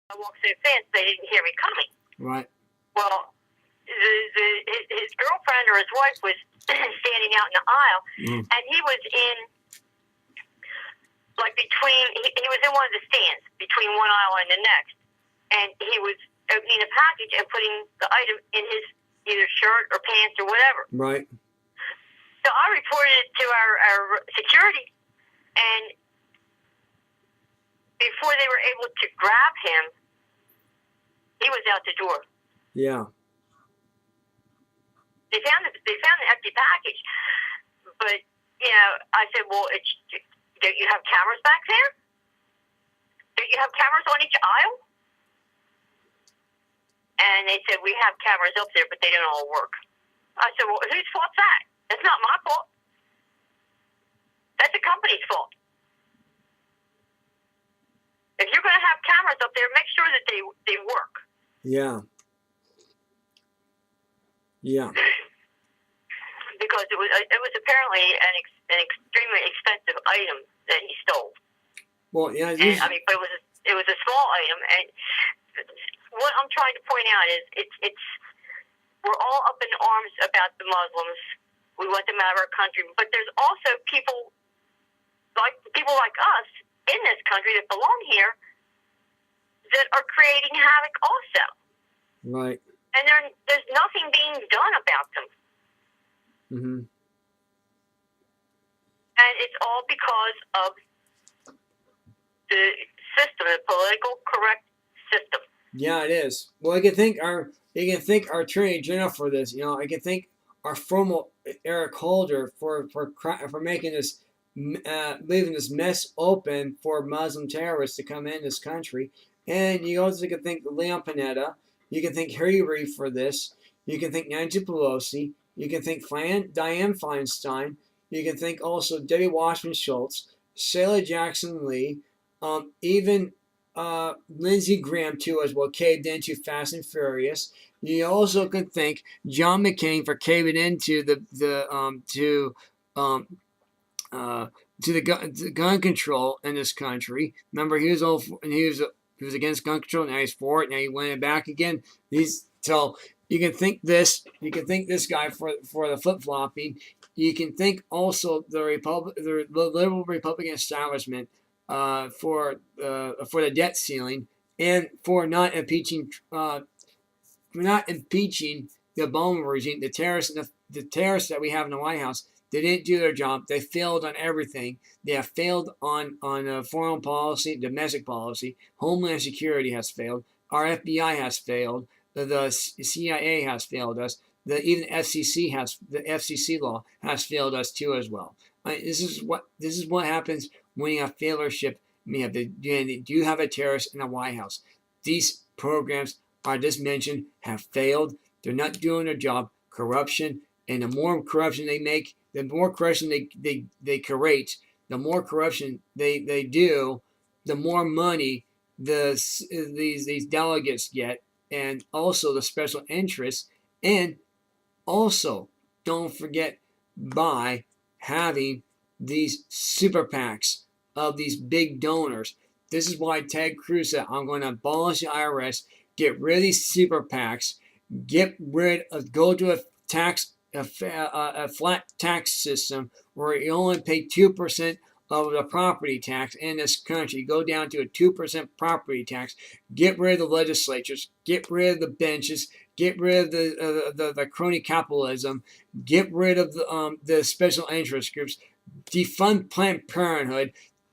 I walked so fast they didn't hear me coming. Right. Well, his girlfriend or his wife was standing out in the aisle, and he was in, like, between, he was in one of the stands, between one aisle and the next, and he was opening a package and putting the item in his either shirt or pants or whatever. Right. So I reported it to our security, and before they were able to grab him, he was out the door. Yeah. They found the empty package, but I said, well, don't you have cameras back there? Don't you have cameras on each aisle? And they said, we have cameras up there, but they don't all work. I said, well, whose fault's that? That's not my fault. That's the company's fault. If you're going to have cameras up there, make sure that they work. Yeah. Yeah. Because it was apparently an extremely expensive item that he stole. Well, yeah. But it was a small item, and what I'm trying to point out is it's we're all up in arms about the Muslims. We want them out of our country, but there's also people like us in this country that belong here that are creating havoc also. Right. And there's nothing being done about them. Mm-hmm. And it's all because of the system, the political correct system. Yeah, it is. Well, I can thank our Attorney General for this. I can thank our former Eric Holder for making this, leaving this mess open for Muslim terrorists to come in this country. And you also can thank Leon Panetta. You can thank Harry Reid for this. You can thank Nancy Pelosi. You can thank Dianne Feinstein. You can thank also Debbie Wasserman Schultz, Sarah Jackson Lee, even Lindsey Graham too as well, caved into Fast and Furious. You also can thank John McCain for caving into the gun control in this country. Remember, he was against gun control. Now he's for it. Now he went back again. So you can thank this. You can thank this guy for the flip flopping. You can thank also the liberal Republican establishment for the debt ceiling and for not impeaching the Obama regime, the terrorists that we have in the White House. They didn't do their job. They failed on everything. They have failed on foreign policy, domestic policy. Homeland Security has failed. Our FBI has failed. The CIA has failed us. Even the FCC law has failed us too as well. This is what happens when you have failureship. You have a terrorist in the White House. These programs I just mentioned have failed. They're not doing their job. Corruption, and the more corruption they make, the more corruption they create, the more corruption they do, the more money these delegates get, and also the special interests, and also don't forget by having these super PACs of these big donors. This is why Ted Cruz said, I'm going to abolish the IRS, get rid of these super PACs, go to a flat tax system where you only pay 2% of the property tax in this country. Go down to a 2% property tax. Get rid of the legislatures. Get rid of the benches. Get rid of the crony capitalism. Get rid of the special interest groups. Defund Planned Parenthood.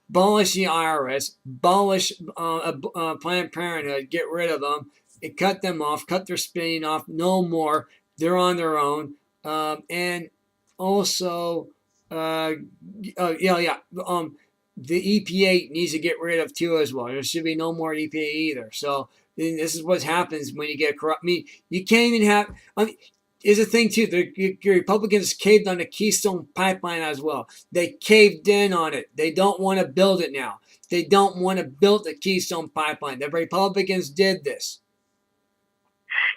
Abolish the IRS. Abolish Planned Parenthood. Get rid of them. And cut them off. Cut their spending off. No more. They're on their own. And also, the EPA needs to get rid of too as well. There should be no more EPA either. So this is what happens when you get corrupt. You can't even have. Is a thing too. The Republicans caved on the Keystone Pipeline as well. They caved in on it. They don't want to build it now. They don't want to build the Keystone Pipeline. The Republicans did this.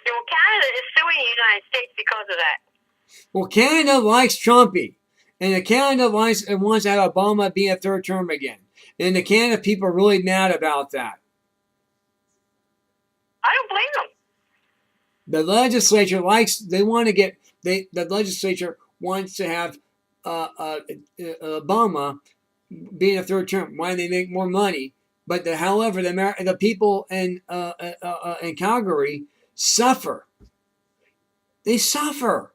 Yeah, well, Canada is suing the United States because of that. Well, Canada likes Trumpy. And Canada wants that Obama be a third term again. And the Canada people are really mad about that. The legislature they want to get, the legislature wants to have Obama being a third term. Why they make more money? But however, the people in Calgary suffer. They suffer.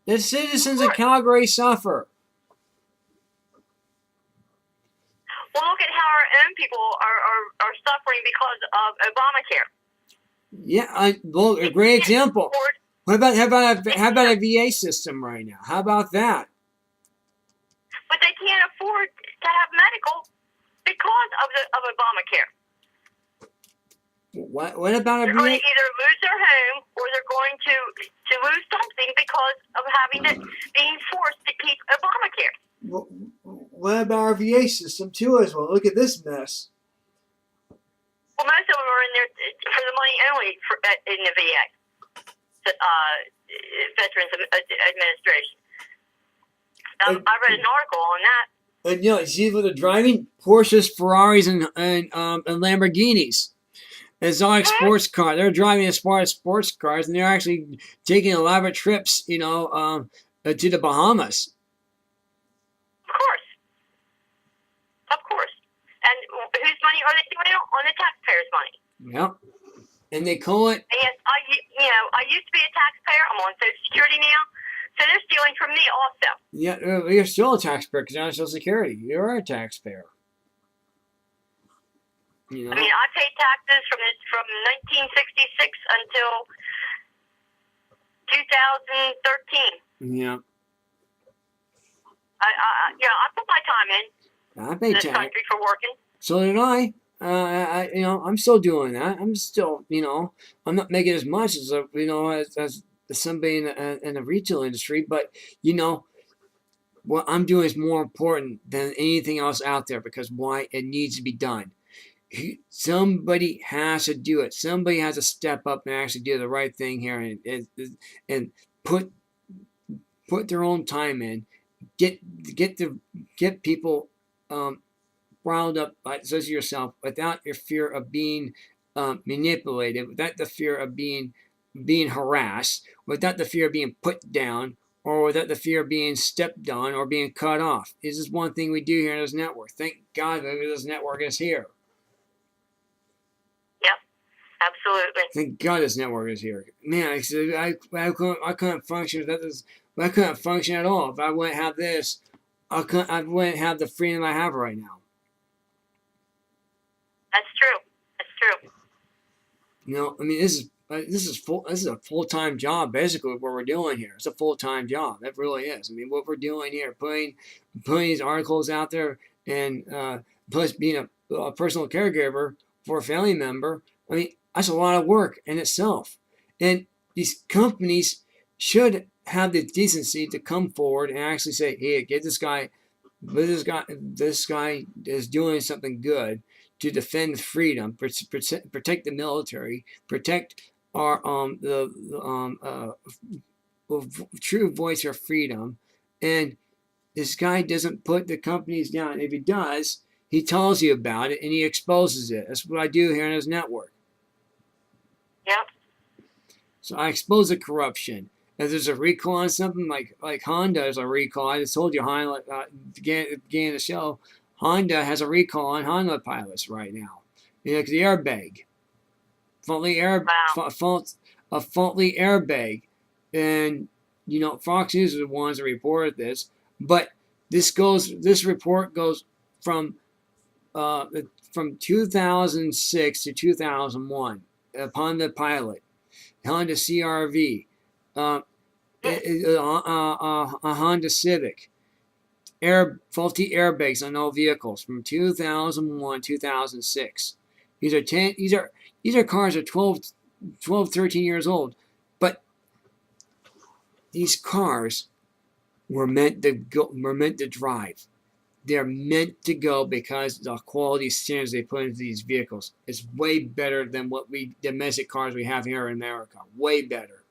The citizens of Calgary suffer. Well, look at how our own people are suffering because of Obamacare. Yeah, well, a great example. How about a VA system right now? How about that? But they can't afford to have medical because of Obamacare. What about a VA? They're going to either lose their home or they're going to lose something because of being forced to keep Obamacare. What about our VA system too as well? Look at this mess. Well, most of them are in there for the money only in the VA, Veterans Administration. I read an article on that. And you see what they're driving? Porsches, Ferraris, and Lamborghinis. Exotic sports car. They're driving sports cars, and they're actually taking elaborate trips, to the Bahamas. Of course. And whose money are they doing it on? The taxpayers' money. Yep. And they call it. And yes, I used to be a taxpayer. I'm on Social Security now, so they're stealing from me also. Yeah, you're still a taxpayer because you're on Social Security. You are a taxpayer. I mean, I paid taxes from 1966 until 2013. Yeah. I put my time in. I paid this country for working. So did I. I'm still doing that. I'm still, I'm not making as much as as somebody in the retail industry, but what I'm doing is more important than anything else out there because why it needs to be done. Somebody has to do it. Somebody has to step up and actually do the right thing here and put their own time in. Get people riled up, such as yourself, without your fear of being manipulated, without the fear of being harassed, without the fear of being put down, or without the fear of being stepped on or being cut off. This is one thing we do here in this network. Thank God that this network is here. Absolutely. Thank God this network is here. Man, I couldn't function without this. I couldn't function at all. If I wouldn't have this, I wouldn't have the freedom I have right now. That's true. I mean, this is a full-time job, basically, what we're doing here. It's a full-time job. It really is. I mean, what we're doing here, putting these articles out there, and plus being a personal caregiver for a family member. I mean, that's a lot of work in itself. And these companies should have the decency to come forward and actually say, hey, get this guy is doing something good to defend freedom, protect the military, protect our true voice of freedom. And this guy doesn't put the companies down. If he does, he tells you about it and he exposes it. That's what I do here on this network. Yep. So I expose the corruption. If there's a recall on something like Honda is a recall, I just told you Honda at the beginning of the show, Honda has a recall on Honda pilots right now. The airbag, faulty airbag, and Fox News are the ones that reported this. But this report goes from 2006 to 2001 upon the pilot, Honda CR-V, a Honda Civic, faulty airbags on all vehicles from 2001 2006. These are cars that are 12 13 years old, but these cars were meant to drive. They're meant to go because the quality standards they put into these vehicles is way better than what domestic cars we have here in America. Way better.